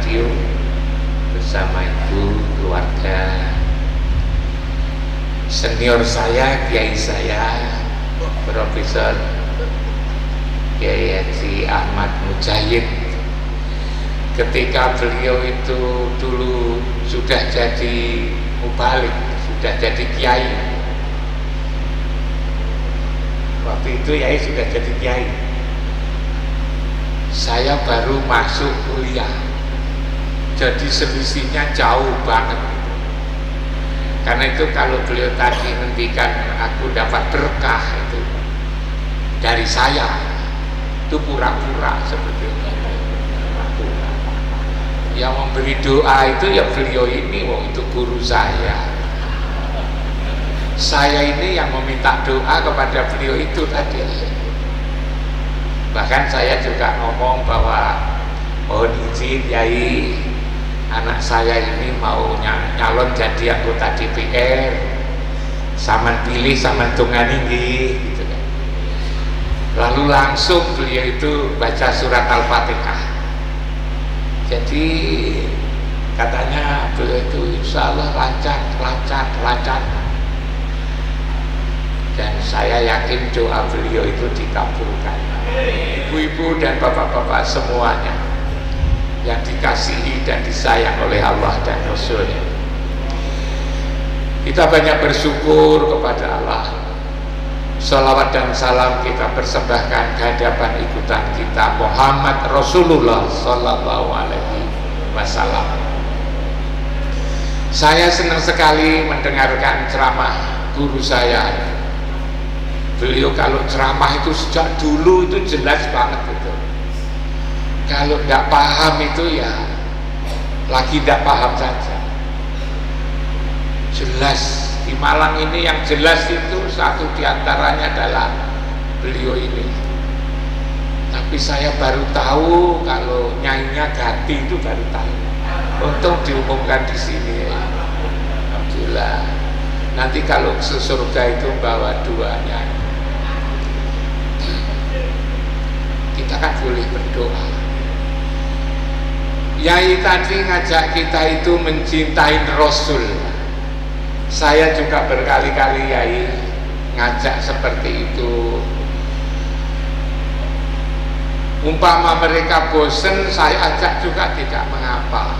radio bersama ibu, keluarga, senior saya, kiai saya, Profesor Kiai Haji Ahmad Mujahid. Ketika beliau itu dulu sudah jadi mubalik, sudah jadi kiai. Waktu itu ya sudah jadi kiai. Saya baru masuk kuliah, jadi selisihnya jauh banget. Karena itu kalau beliau tadi ngendikan aku dapat berkah itu dari saya, itu pura-pura sebetulnya. Yang memberi doa itu ya beliau ini, itu guru saya. Saya ini yang meminta doa kepada beliau itu tadi. Bahkan saya juga ngomong bahwa mohon izin Yai, anak saya ini mau nyalon jadi anggota DPR, saman pilih saman tungani gitu kan. Lalu langsung beliau itu baca surat Al-Fatihah. Jadi katanya beliau itu insya Allah lancar. Dan saya yakin doa beliau itu dikabulkan. Ibu-ibu dan bapak-bapak semuanya yang dikasihi dan disayang oleh Allah dan Rasulnya, kita banyak bersyukur kepada Allah. Salawat dan salam kita persembahkan kehadapan ikutan kita Muhammad Rasulullah Sallallahu Alaihi Wasallam. Saya senang sekali mendengarkan ceramah guru saya. Beliau kalau ceramah itu sejak dulu itu jelas banget itu. Kalau tidak paham itu ya lagi tidak paham saja. Jelas di Malang ini yang jelas itu satu diantaranya adalah beliau ini. Tapi saya baru tahu kalau nyainya Gati itu baru tahu. Untung diumumkan di sini. Alhamdulillah. Nanti kalau ke surga itu bawa dua nyai. Kita kan boleh berdoa. Yai tadi ngajak kita itu mencintai Rasul. Saya juga berkali-kali Yai ngajak seperti itu. Umpama mereka bosen, saya ajak juga tidak mengapa.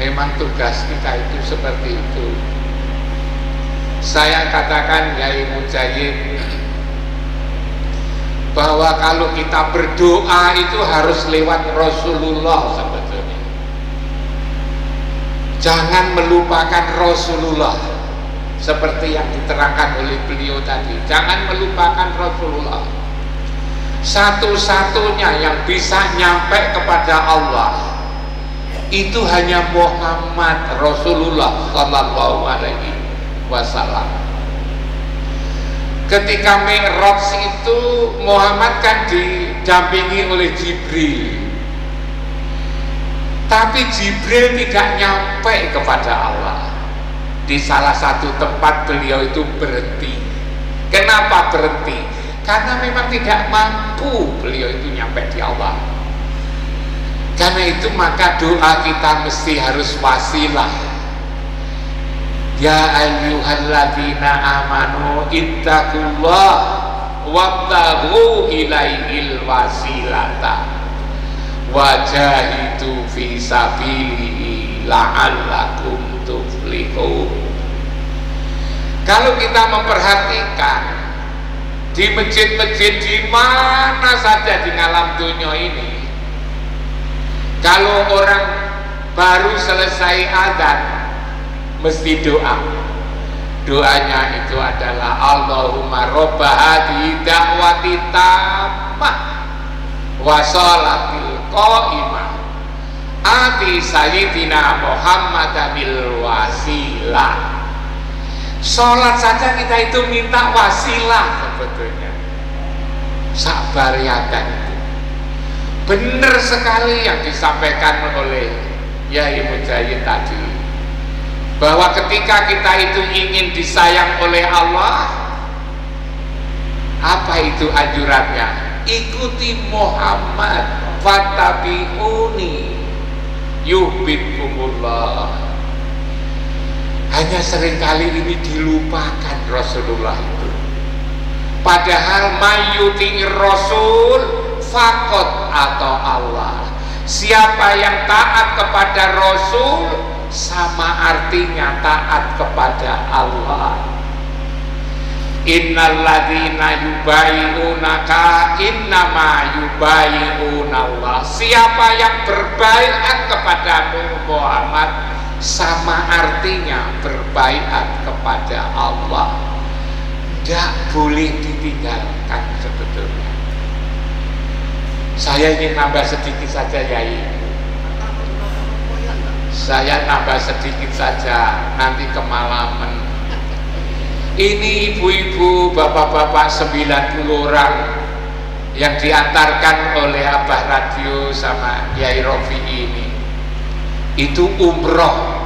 Memang tugas kita itu seperti itu. Saya katakan Yai Mujahid bahwa kalau kita berdoa itu harus lewat Rasulullah sebetulnya. Jangan melupakan Rasulullah seperti yang diterangkan oleh beliau tadi. Jangan melupakan Rasulullah. Satu-satunya yang bisa nyampe kepada Allah itu hanya Muhammad Rasulullah Sallallahu Alaihi Wasallam. Ketika Mi'raj itu Muhammad kan didampingi oleh Jibril, tapi Jibril tidak nyampe kepada Allah. Di salah satu tempat beliau itu berhenti. Kenapa berhenti? Karena memang tidak mampu beliau itu nyampe di Allah. Karena itu maka doa kita mesti harus wasilah. Ya ayyuhalladzina amanu ittaqullah wabtaghu ilaihil wasilata wajahidu fi sabilihi la'allakum tuflihun. Kalau kita memperhatikan di masjid-masjid di mana saja di alam dunia ini, kalau orang baru selesai adzan mesti doa. Doanya itu adalah Allahumma robba hadhihi da'wati tammah wa sholatil qa'imah ati sayyidina Muhammadanil wasilah. Sholat saja kita itu minta wasilah sebetulnya. Sabariakan itu benar sekali yang disampaikan oleh Yai Mujahid tadi, bahwa ketika kita itu ingin disayang oleh Allah, apa itu anjurannya? Ikuti Muhammad, fattabi'uni, yuhibbukumullah. Hanya seringkali ini dilupakan Rasulullah itu. Padahal mayuti Rasul fakot atau Allah. Siapa yang taat kepada Rasul sama artinya taat kepada Allah. Innalladzina yubayi'unaka innama yubayi'unallah. Siapa yang berbaiat kepadamu Muhammad sama artinya berbaiat kepada Allah. Tidak boleh ditinggalkan sebetulnya. Saya ingin nambah sedikit saja Yai. Saya nambah sedikit saja, nanti kemalaman. Ini ibu-ibu, bapak-bapak 90 orang yang diantarkan oleh Abah Radio sama Yai Rofi ini. Itu umroh.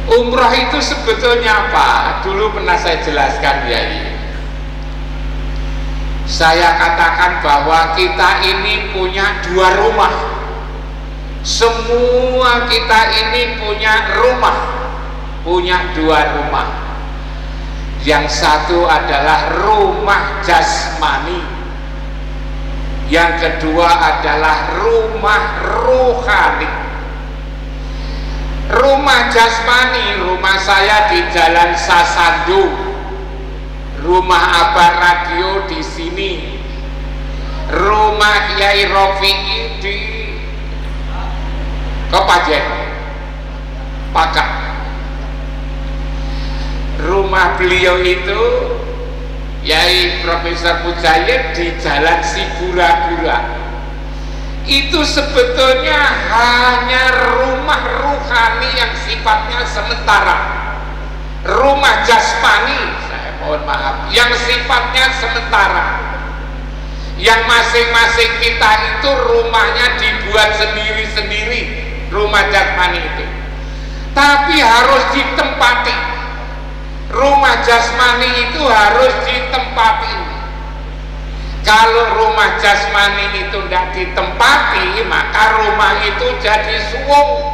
Umroh itu sebetulnya apa? Dulu pernah saya jelaskan Yai. Saya katakan bahwa kita ini punya 2 rumah. Semua kita ini punya rumah, punya 2 rumah. Yang satu adalah rumah jasmani, yang kedua adalah rumah rohani. Rumah jasmani, rumah saya di Jalan Sasandu, rumah Abah Radio di sini, rumah Kiai Rofi'i di Kepajen, Pakak. Rumah beliau itu Yai Profesor Mujahid di Jalan Sigura-gura. Itu sebetulnya hanya rumah ruhani yang sifatnya sementara. Rumah jasmani, saya mohon maaf, yang sifatnya sementara. Yang masing-masing kita itu rumahnya dibuat sendiri-sendiri, rumah jasmani itu. Tapi harus ditempati. Rumah jasmani itu harus ditempati. Kalau rumah jasmani itu tidak ditempati, maka rumah itu jadi suwung.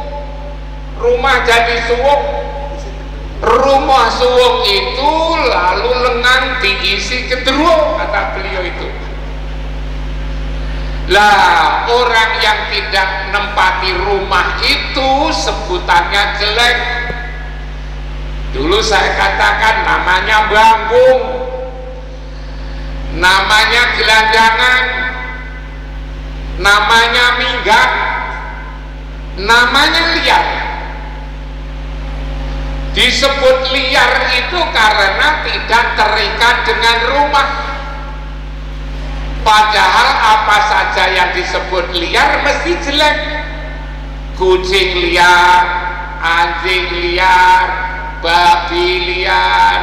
Rumah jadi suwung. Rumah suwung itu lalu lengan diisi kedruwo, kata beliau itu. Lah, orang yang tidak nempati rumah itu sebutannya jelek. Dulu saya katakan namanya banggung, namanya gelandangan, namanya minggat, namanya liar. Disebut liar itu karena tidak terikat dengan rumah. Padahal apa saja yang disebut liar mesti jelek. Kucing liar, anjing liar, babi liar,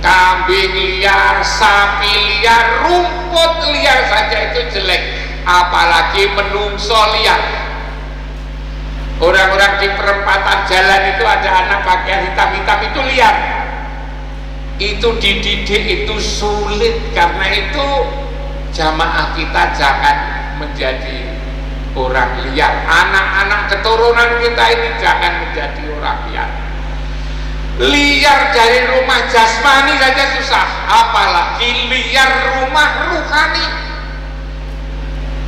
kambing liar, sapi liar, rumput liar saja itu jelek, apalagi menungso liar. Orang-orang di perempatan jalan itu ada anak pakaian hitam-hitam itu liar. Itu dididik itu sulit, karena itu jamaah kita jangan menjadi orang liar. Anak-anak keturunan kita ini jangan menjadi orang liar. Liar dari rumah jasmani saja susah, apalagi liar rumah ruhani.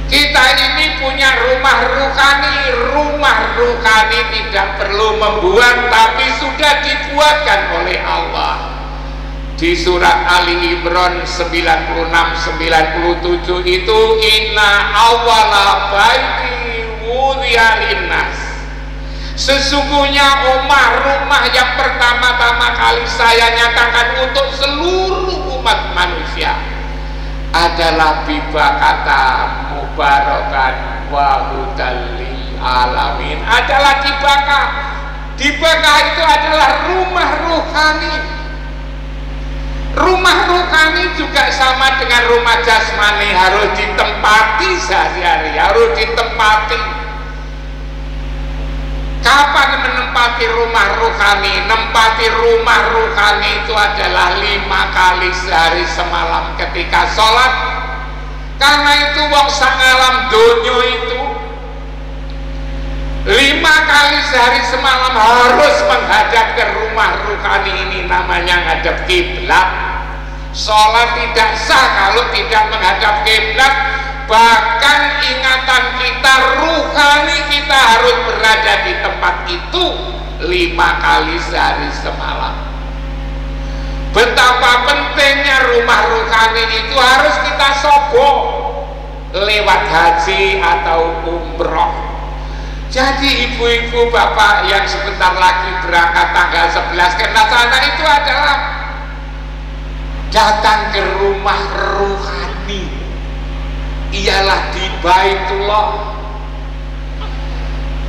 Kita ini punya rumah ruhani. Rumah ruhani tidak perlu membuat, tapi sudah dibuatkan oleh Allah. Di surat Ali Imran 96-97 itu, inna awwala baiti wudi'a linnas, sesungguhnya rumah yang pertama-tama kali saya nyatakan untuk seluruh umat manusia adalah bibakata mubarakan wa hudal lil alamin, adalah dibakah. Dibakah itu adalah rumah ruhani. Rumah ruhani juga sama dengan rumah jasmani, harus ditempati sehari-hari, harus ditempati. Kapan menempati rumah ruhani? Nempati rumah ruhani itu adalah 5 kali sehari semalam ketika sholat. Karena itu wong sangalam donyo itu 5 kali sehari semalam harus menghadap ke rumah ruhani ini, namanya ngadep kiblat. Sholat tidak sah kalau tidak menghadap kiblat. Bahkan ingatan kita, ruhani kita harus berada di tempat itu 5 kali sehari semalam. Betapa pentingnya rumah ruhani itu harus kita sobok lewat haji atau umroh. Jadi ibu-ibu bapak yang sebentar lagi berangkat tanggal 11 ke sana itu adalah datang ke rumah ruhani, ialah di Baitullah.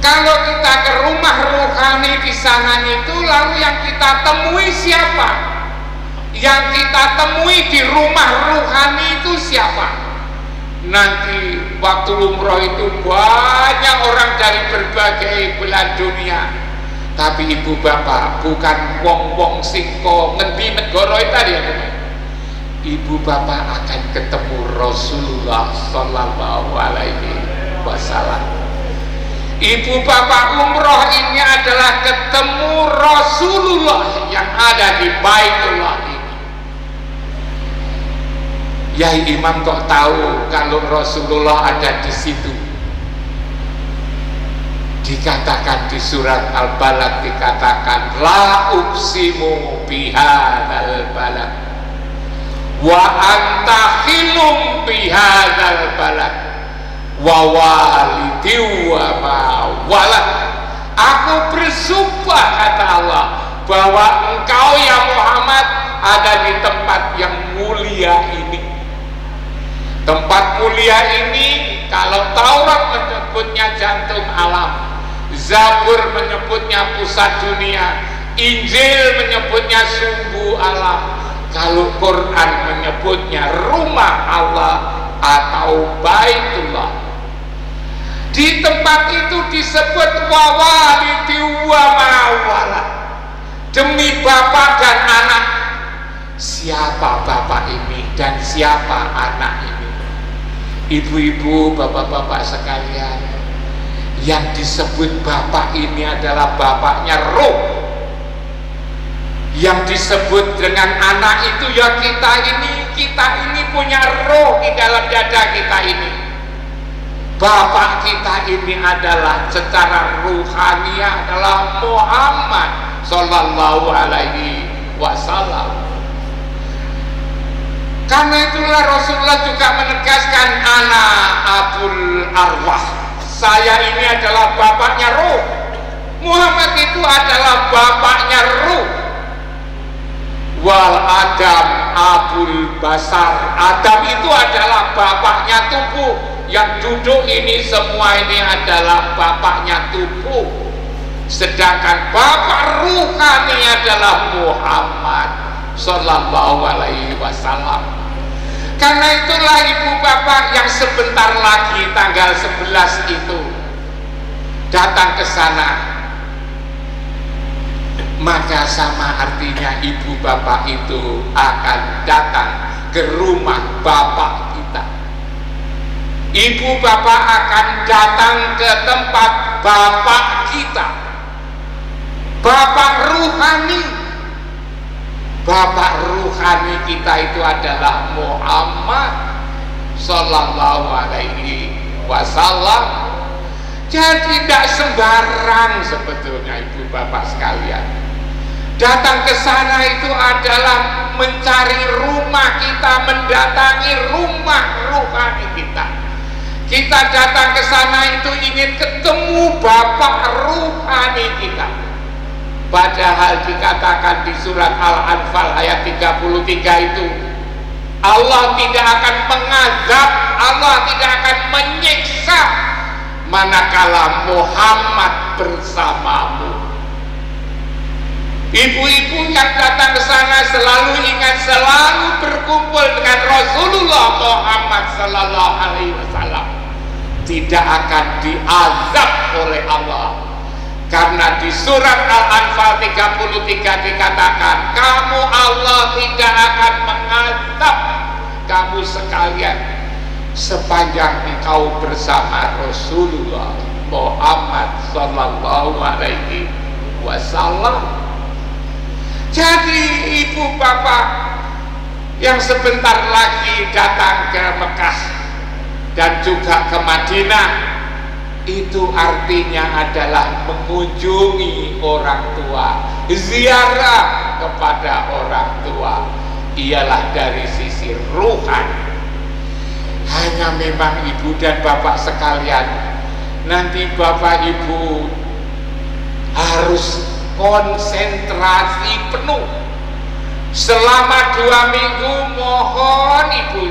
Kalau kita ke rumah ruhani di sana itu, lalu yang kita temui siapa? Yang kita temui di rumah ruhani itu siapa? Nanti waktu umroh itu banyak orang dari berbagai belahan dunia, tapi ibu bapak bukan wong-wong singko ngendi negara itu tadi ya. Ibu bapak akan ketemu Rasulullah Sallallahu Alaihi Wasallam. Ibu bapak umroh ini adalah ketemu Rasulullah yang ada di Baitullah ini. Yai Imam kok tahu kalau Rasulullah ada di situ? Dikatakan di surat Al-Balad, dikatakan la uqsimu bihadzal balad wa anta hilum bihadzal balad wa walidi wa ma walad. Aku bersumpah, kata Allah, bahwa engkau ya Muhammad ada di tempat yang mulia ini. Tempat mulia ini, kalau Taurat menyebutnya jantung alam, Zabur menyebutnya pusat dunia, Injil menyebutnya sumbu alam, kalau Quran menyebutnya rumah Allah atau Baitullah. Di tempat itu disebut wawalidi wa mawala, demi bapak dan anak. Siapa bapak ini dan siapa anak ini? Ibu-ibu, bapak-bapak sekalian, yang disebut bapak ini adalah bapaknya roh. Yang disebut dengan anak itu ya kita ini punya roh di dalam dada kita ini. Bapak kita ini adalah secara ruhania adalah Muhammad Sallallahu Alaihi Wasallam. Karena itulah Rasulullah juga menegaskan ana abul arwah, saya ini adalah bapaknya ruh. Muhammad itu adalah bapaknya ruh. Wal Adam abul basar, Adam itu adalah bapaknya tubuh. Yang duduk ini semua ini adalah bapaknya tubuh. Sedangkan bapak ruhani adalah Muhammad Sallallahu Alaihi Wasallam. Karena itulah ibu bapak yang sebentar lagi tanggal 11 itu datang ke sana, maka sama artinya ibu bapak itu akan datang ke rumah bapak kita. Ibu bapak akan datang ke tempat bapak kita, bapak ruhani. Bapak ruhani kita itu adalah Muhammad Sallallahu Alaihi Wasallam. Jadi tidak sembarang sebetulnya ibu bapak sekalian. Datang ke sana itu adalah mencari rumah kita, mendatangi rumah ruhani kita. Kita datang ke sana itu ingin ketemu bapak ruhani kita. Padahal dikatakan di surat Al-Anfal ayat 33 itu, Allah tidak akan mengazab, Allah tidak akan menyiksa manakala Muhammad bersamamu. Ibu-ibu yang datang ke sana selalu ingat, selalu berkumpul dengan Rasulullah Muhammad Sallallahu Alaihi Wasallam, tidak akan diazab oleh Allah. Karena di surat Al-Anfal 33 dikatakan, kamu Allah tidak akan mengazab kamu sekalian sepanjang engkau bersama Rasulullah Muhammad sallallahu alaihi wasallam. Jadi ibu bapak yang sebentar lagi datang ke Mekah dan juga ke Madinah, itu artinya adalah mengunjungi orang tua, ziarah kepada orang tua, ialah dari sisi ruhani. Hanya memang ibu dan bapak sekalian, nanti bapak ibu harus konsentrasi penuh selama 2 minggu. Mohon ibu,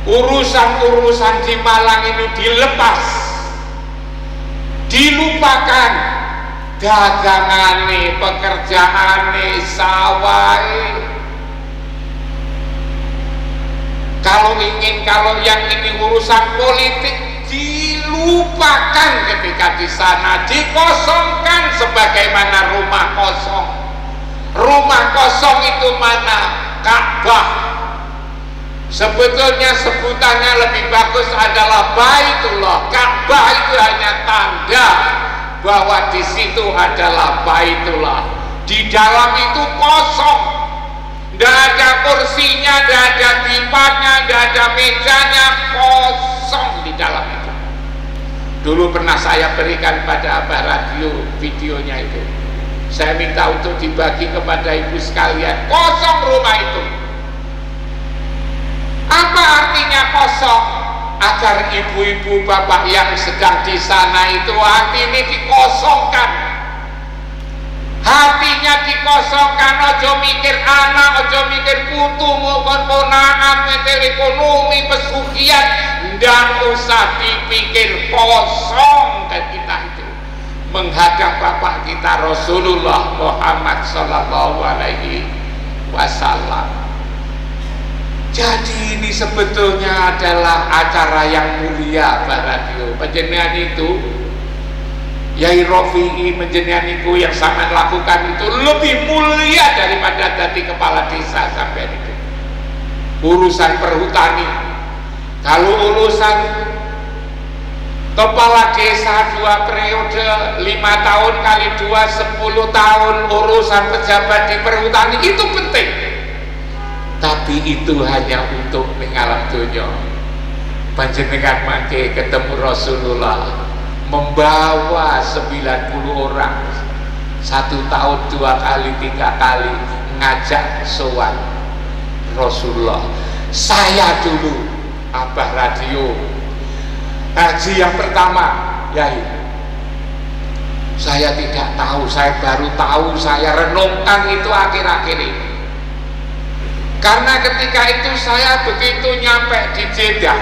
urusan-urusan di Malang ini dilepas, dilupakan, dagangane, pekerjaane, sawai. Kalau yang ini urusan politik, dilupakan ketika di sana, dikosongkan sebagaimana rumah kosong. Rumah kosong itu mana? Ka'bah. Sebetulnya sebutannya lebih bagus adalah Baitullah. Ka'bah itu hanya tanda bahwa di situ adalah Baitullah. Di dalam itu kosong, tidak ada kursinya, tidak ada tipanya, tidak ada mejanya, kosong di dalam itu. Dulu pernah saya berikan pada Abah Radio videonya itu. Saya minta untuk dibagi kepada ibu sekalian. Kosong rumah itu. Apa artinya kosong? Agar ibu-ibu bapak yang sedang di sana itu hati ini dikosongkan. Hatinya dikosongkan, ojo mikir anak, ojo mikir putu, maupun ponakan, mikir ekonomi, pesugihan, ndak usah dipikir, kosong kan kita itu menghadap bapak kita Rasulullah Muhammad sallallahu alaihi wasallam. Jadi ini sebetulnya adalah acara yang mulia, Pak Radio. Panjenengan itu Yai Rofi'i menjenenganiku yang sama lakukan itu lebih mulia daripada tadi kepala desa sampai itu. Urusan perhutani, kalau urusan kepala desa 2 periode 5 tahun kali 2 10 tahun, urusan pejabat di perhutani itu penting. Tapi itu hanya untuk mengalam dunia. Panjenengan mangke ketemu Rasulullah, membawa 90 orang, 1 tahun 2 kali 3 kali ngajak sowan Rasulullah. Saya dulu Abah Radio haji yang pertama, Yai, saya tidak tahu, saya baru tahu, saya renungkan itu akhir-akhir ini. Karena ketika itu saya begitu nyampe di Jeddah,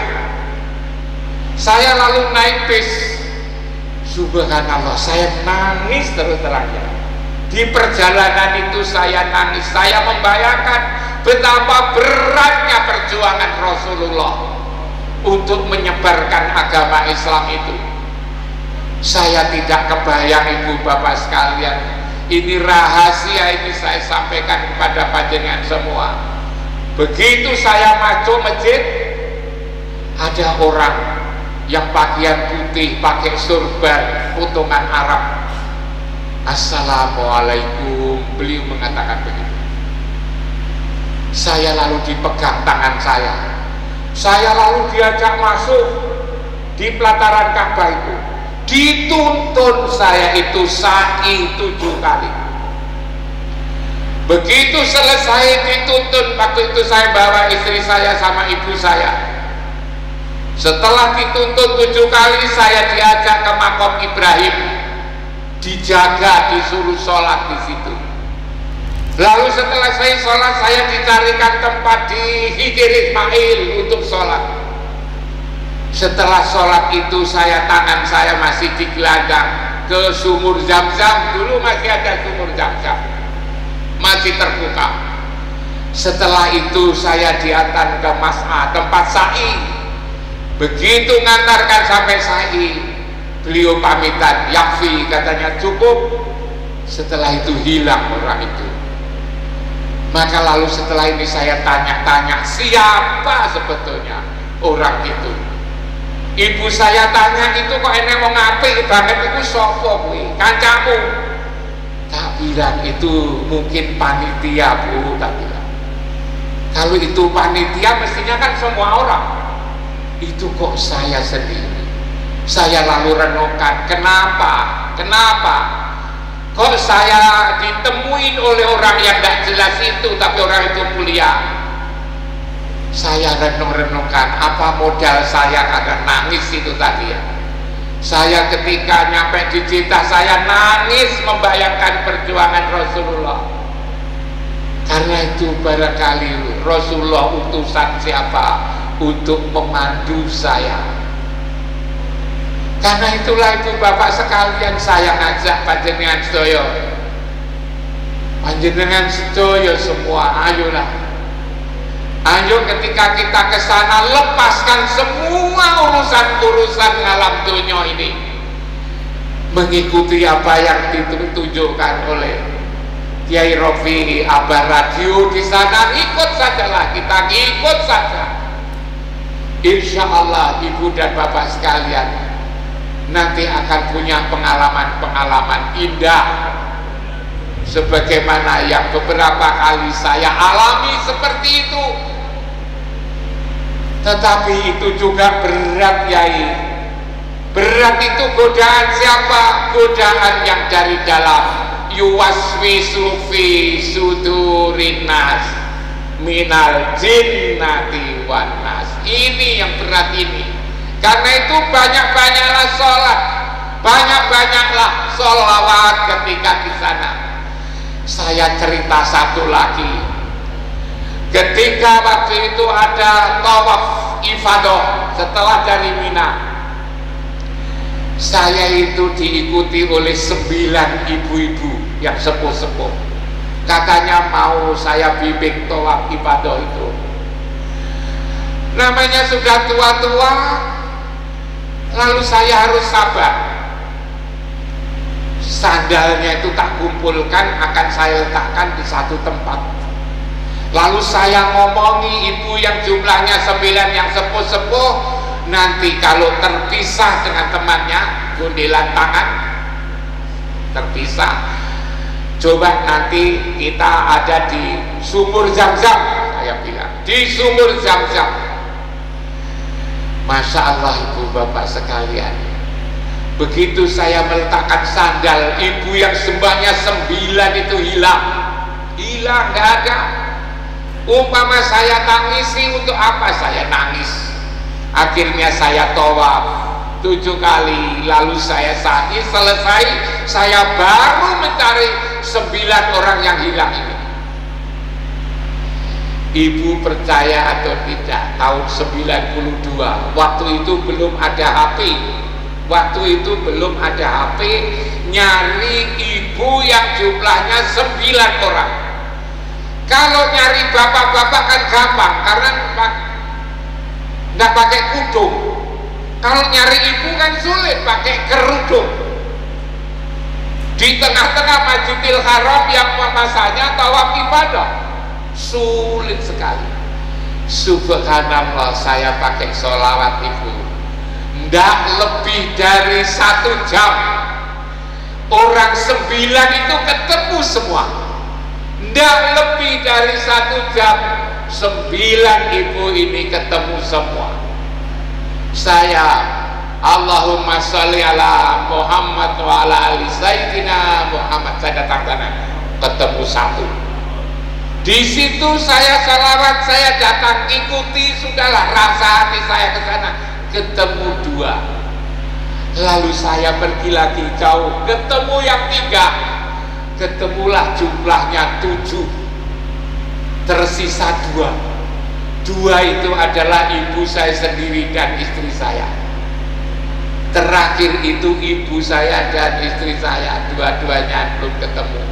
saya lalu naik bis. Subhanallah, saya nangis terus terangnya. Di perjalanan itu saya nangis. Saya membayangkan betapa beratnya perjuangan Rasulullah untuk menyebarkan agama Islam itu. Saya tidak kebayang ibu bapak sekalian. Ini rahasia, ini saya sampaikan kepada panjenengan semua. Begitu saya masuk masjid, ada orang yang pakaian putih, pakai surban, potongan Arab. Assalamualaikum, beliau mengatakan begitu. Saya lalu dipegang tangan saya lalu diajak masuk di pelataran Ka'bah itu, dituntun saya itu sa'i 7 kali. Begitu selesai dituntun, waktu itu saya bawa istri saya sama ibu saya. Setelah dituntut 7 kali, saya diajak ke Makom Ibrahim, dijaga, disuruh sholat di situ. Lalu setelah saya sholat, saya dicarikan tempat di Hijir Ismail untuk sholat. Setelah sholat itu, tangan saya masih digelandang ke sumur Zam-Zam. Dulu masih ada sumur Zam-Zam, masih terbuka. Setelah itu saya diantar ke Mas'a, tempat sa'i. Begitu ngantarkan sampai sa'i, beliau pamitan, yakfi, katanya cukup. Setelah itu hilang orang itu. Maka lalu setelah ini saya tanya-tanya siapa sebetulnya orang itu. Ibu saya tanya, itu kok enek wong apik banget, itu sapa kuwi? Kancamu? Tak bilang itu mungkin panitia Bu, tak bilang. Kalau itu panitia mestinya kan semua orang. Itu kok saya sendiri. Saya lalu renungkan, kenapa kok saya ditemuin oleh orang yang gak jelas itu, tapi orang itu mulia. Saya renung-renungkan, apa modal saya karena nangis itu tadi ya. Saya ketika nyampe di Jeddah, saya nangis membayangkan perjuangan Rasulullah. Karena itu barangkali Rasulullah utusan siapa untuk memandu saya. Karena itulah Ibu Bapak sekalian, saya ngajak panjenengan sedaya, panjenengan sedaya semua, ayolah, ayo ketika kita ke sana lepaskan semua urusan-urusan alam dunia ini, mengikuti apa yang ditunjukkan oleh Kiai Rofi Abah Radio di sana. Ikut sajalah, kita ikut saja. Insya Allah Ibu dan Bapak sekalian nanti akan punya pengalaman-pengalaman indah sebagaimana yang beberapa kali saya alami seperti itu. Tetapi itu juga berat, Yai. Berat itu godaan siapa? Godaan yang dari dalam. Yuwaswisu fi sudurinas minal jinnati wan nas. Ini yang berat ini. Karena itu banyak-banyaklah sholat, banyak-banyaklah sholawat ketika di sana. Saya cerita satu lagi. Ketika waktu itu ada tawaf ifadah setelah dari Mina, saya itu diikuti oleh 9 ibu-ibu yang sepuh-sepuh. Katanya mau saya bimbing tawaf ifadah itu. Namanya sudah tua-tua, lalu saya harus sabar. Sandalnya itu tak kumpulkan, akan saya letakkan di satu tempat. Lalu saya ngomongi ibu yang jumlahnya 9 yang sepuh-sepuh, nanti kalau terpisah dengan temannya, gundilan tangan terpisah, coba nanti kita ada di sumur Zam-Zam, saya bilang di sumur Zam-Zam. Masya Allah Ibu Bapak sekalian, begitu saya meletakkan sandal, ibu yang sembahnya 9 itu hilang, gak ada. Umpama saya tangisi, untuk apa saya nangis? Akhirnya saya tawaf 7 kali, lalu saya sa'i, selesai, saya baru mencari 9 orang yang hilang ini. Ibu percaya atau tidak, tahun 92, waktu itu belum ada HP, nyari ibu yang jumlahnya 9 orang. Kalau nyari bapak-bapak kan gampang, karena nggak pakai kudung. Kalau nyari ibu kan sulit, pakai kerudung. Di tengah-tengah Masjidil Haram yang masanya tawaf ibadah, sulit sekali. Subhanallah, saya pakai sholawat Ibu, nggak lebih dari 1 jam orang 9 itu ketemu semua. Nggak lebih dari 1 jam 9 ibu ini ketemu semua. Saya Allahumma sholli ala Muhammad wa ala ali Sayyidina Muhammad, saya datang sana, ketemu 1. Di situ saya salawat, saya datang ikuti, sudahlah, rasa hati saya ke sana, ketemu 2. Lalu saya pergi lagi jauh, ketemu yang 3, ketemulah jumlahnya 7, tersisa 2. 2 itu adalah ibu saya sendiri dan istri saya. Terakhir itu ibu saya dan istri saya, dua-duanya belum ketemu.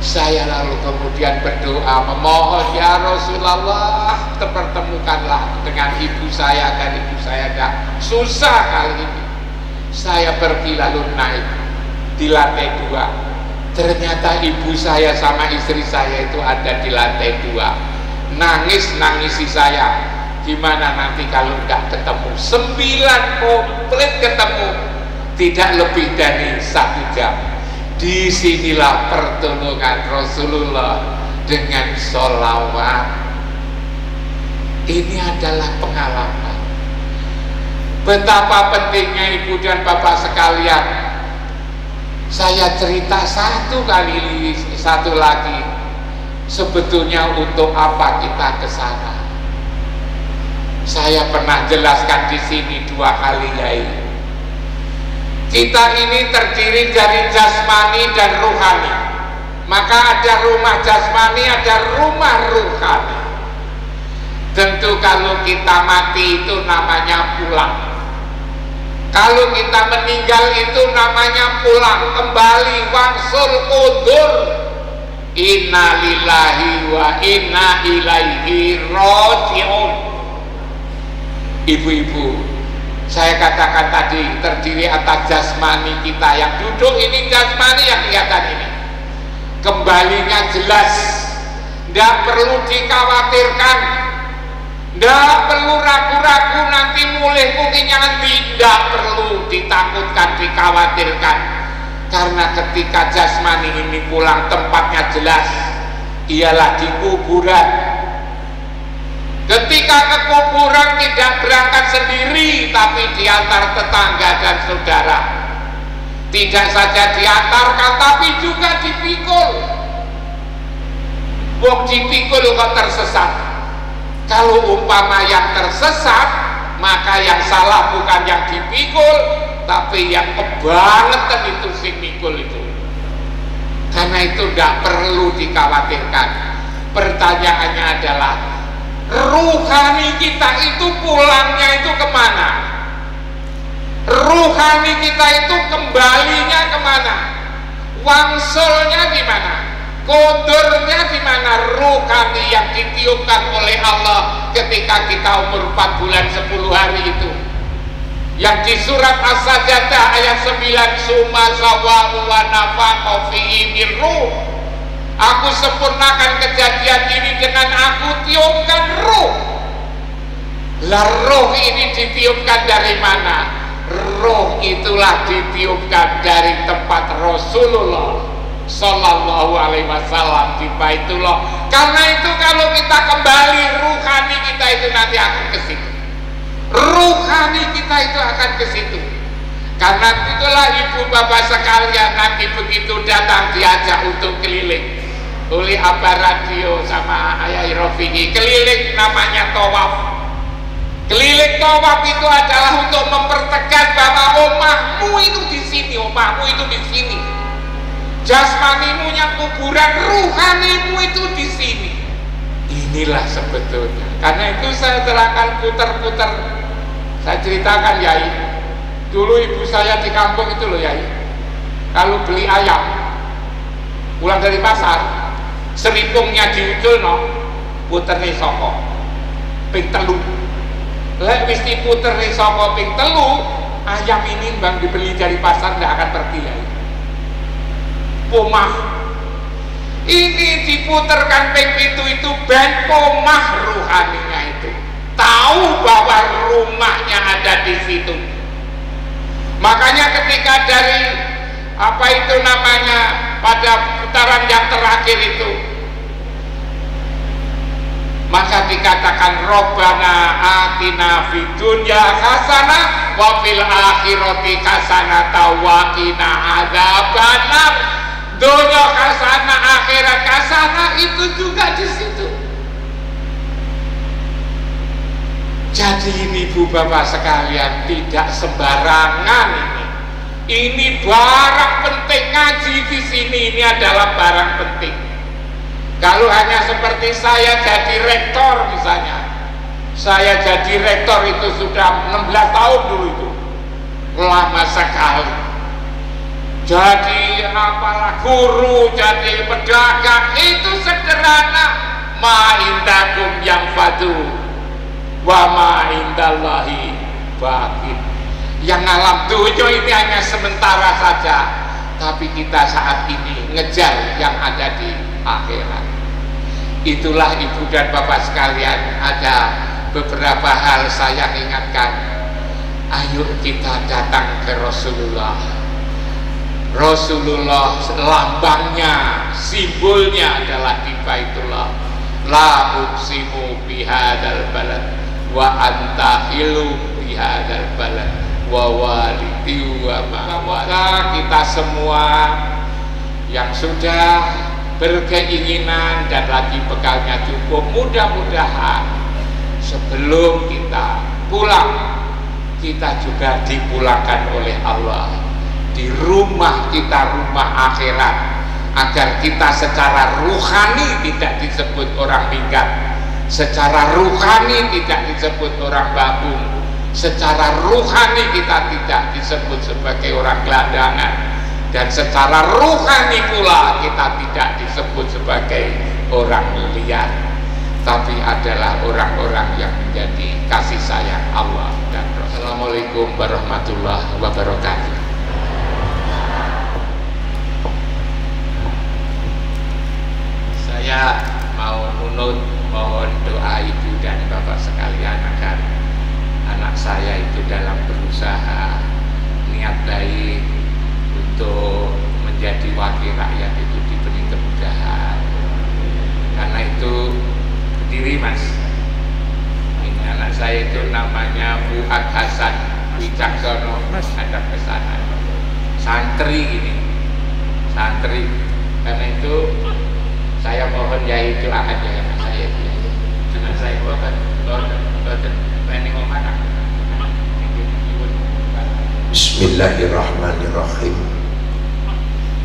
Saya lalu kemudian berdoa memohon, ya Rasulullah, pertemukanlah dengan ibu saya dan ibu saya. Dah susah kali ini. Saya pergi lalu naik di lantai 2. Ternyata ibu saya sama istri saya itu ada di lantai 2. Nangisi saya. Gimana nanti kalau nggak ketemu? 9 komplit ketemu, tidak lebih dari 1 jam. Disinilah pertolongan Rasulullah dengan sholawat. Ini adalah pengalaman. Betapa pentingnya ibu dan bapak sekalian. Saya cerita satu lagi. Sebetulnya untuk apa kita ke sana? Saya pernah jelaskan di sini 2 kali, Yai. Kita ini terdiri dari jasmani dan ruhani. Maka ada rumah jasmani, ada rumah ruhani. Tentu kalau kita mati itu namanya pulang. Kalau kita meninggal itu namanya pulang kembali, wangsul udur. Inna lillahi wa inna ilaihi raji'un. Ibu-ibu, saya katakan tadi terdiri atas jasmani kita yang duduk ini, jasmani yang kelihatan ini. Kembalinya jelas, tidak perlu dikhawatirkan, tidak perlu ragu-ragu nanti mulai mungkinnya nanti, tidak perlu ditakutkan, dikhawatirkan. Karena ketika jasmani ini pulang tempatnya jelas, ialah di kuburan. Ketika ke kuburan tidak berangkat sendiri, tapi diantar tetangga dan saudara. Tidak saja diantarkan, tapi juga dipikul. Wong dipikul kok tersesat. Kalau umpama yang tersesat, maka yang salah bukan yang dipikul, tapi yang kebangetan itu si mikul itu. Karena itu tidak perlu dikhawatirkan. Pertanyaannya adalah, ruhani kita itu pulangnya itu kemana? Ruhani kita itu kembalinya kemana? Wangsulnya di mana? Kodurnya di mana? Ruhani yang ditiupkan oleh Allah ketika kita umur 4 bulan 10 hari itu, yang di surat As-Sajdah ayat 9, summa sawwa'u wa nafakha fihi min ruh. Aku sempurnakan kejadian ini dengan aku tiupkan ruh. Lah ruh ini ditiupkan dari mana? Ruh itulah ditiupkan dari tempat Rasulullah Sallallahu Alaihi Wasallam di Baitullah. Karena itu kalau kita kembali, ruhani kita itu nanti akan ke situ. Ruhani kita itu akan ke situ. Karena itulah ibu bapak sekalian, nanti begitu datang diajak untuk keliling oleh Abah Radio sama Ayah Rofi'i, keliling namanya tawaf. Keliling tawaf itu adalah untuk mempertegas bahwa omahmu itu di sini, omahmu itu di sini. Jasmanimu yang kuburan, ruhanimu itu di sini. Inilah sebetulnya. Karena itu saya terangkan putar-putar. Saya ceritakan, Yai. Dulu ibu saya di kampung itu loh, Yai. Kalau beli ayam, pulang dari pasar, seripungnya diucul no, puter nih soko, ping telu. Lek wis diputer nih soko ping telu, ayam ini bang dibeli dari pasar tidak akan pergi, Yai. Pomah ini diputerkan ping itu ben pomah ruhaninya itu tahu bahwa rumahnya ada di situ. Makanya ketika dari apa itu namanya pada putaran yang terakhir itu, maka dikatakan Robbana atina fid dunya hasanah wa fil akhirati hasanah wa qina adzabannar. Dunia hasanah, akhirat hasanah, itu juga di situ. Jadi ini ibu bapak sekalian, tidak sembarangan ini. Ini barang penting, ngaji di sini ini adalah barang penting. Kalau hanya seperti saya jadi rektor misalnya, saya jadi rektor itu sudah 16 tahun dulu itu, lama sekali. Jadi apalah guru, jadi pedagang itu sederhana. Ma indakum yang fadu wa ma indallahi baqin. Yang alam dunia ini hanya sementara saja, tapi kita saat ini ngejar yang ada di akhirat. Itulah ibu dan bapak sekalian, ada beberapa hal saya ingatkan. Ayo kita datang ke Rasulullah. Rasulullah lambangnya, simbolnya adalah di Baitullah. La uqsimu bihadzal balad wa anta hilu bihadzal balad wa walidi wa ma. Kita semua yang sudah berkeinginan dan lagi bekalnya cukup, mudah-mudahan sebelum kita pulang, kita juga dipulangkan oleh Allah di rumah kita, rumah akhirat, agar kita secara ruhani tidak disebut orang minggat, secara ruhani tidak disebut orang babung, secara ruhani kita tidak disebut sebagai orang gelandangan, dan secara ruhani pula kita tidak disebut sebagai orang liar, tapi adalah orang-orang yang menjadi kasih sayang Allah dan Rasul. Assalamualaikum warahmatullahi wabarakatuh. Saya mau menunut mohon doa ibu dan bapak sekalian agar anak saya itu dalam berusaha niat baik untuk menjadi wakil rakyat itu diberi kemudahan. Karena itu berdiri mas, ini anak saya itu namanya Fuad Hasan Wicaksono, ada pesanan santri ini, santri. Karena itu saya mohon ya itu akan jangan saya itu dengan saya bukan planning mana. Bismillahirrahmanirrahim.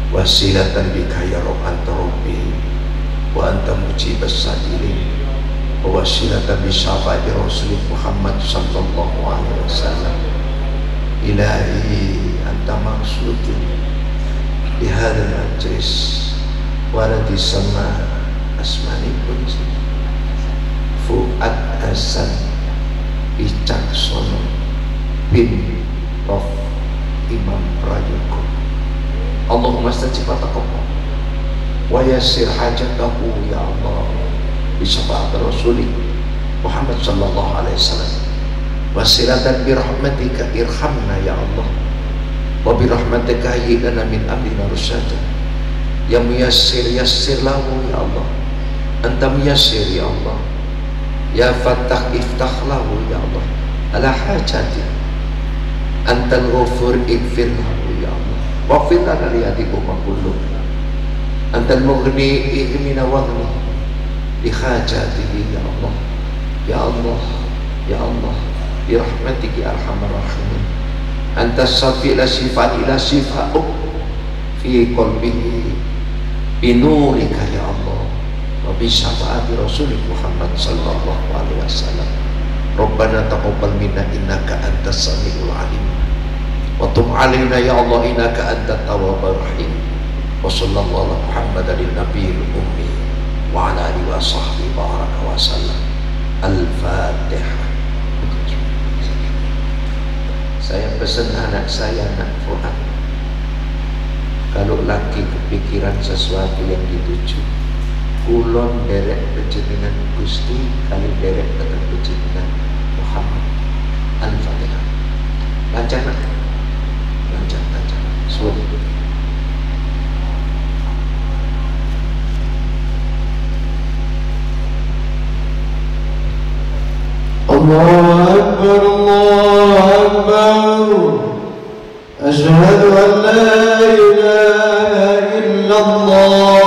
Wasilatan bika ya Rabb anta rabbi wa anta mujibas sajilin, wa wasilatan bi syafaati Rasul Muhammad sallallahu alaihi wasallam. Ilahi anta maqsudun di hadzal majlis waladi sama asmani kunci Fuad Hasan Wicaksono bin Prof Imam Prayogo. Allahumma stajib taqabbal wa yassir hajatahu ya Allah bi syafaat Rasul Muhammad sallallahu alaihi wasallam. Wasilatan bi rahmatika irhamna ya Allah wa bi rahmatika hidana min amrina rusyada. Ya muyassir yassir lahu ya Allah, anta muyassir ya Allah, ya fattah iftah lahu ya Allah ala hajati, antal ghafur ighfir lahu ya Allah, waghfir lana li adibuma kullu, antal mughni ihmina waghni li hajatihi ya Allah, ya Allah, ya Allah, bi rahmatiki arhamar rahimin, anta syafi' la shifa ila shifa'u fi qalbihi binurika ya Allah wa bi syafaati Rasul Muhammad sallallahu alaihi wasallam. Rabbana taqabbal minna innaka antas samiul alim wa tub alaina ya Allah innaka antat tawwabur rahim. Wa sallallahu ala Muhammadin nabiyil ummi wa ala alihi wa sahbihi baraka wa sallam. Al-Fatihah. Saya pesan anak saya, anak Fuad, kalau lagi kepikiran sesuatu yang dituju, kulon derek bejenengan Gusti kali derek tetap bejenengan Muhammad. Al-Fatihah. Lancar, lancar. Suwun. Allahu Akbar, Allahu Akbar. Asyhadu an la ilaha illallah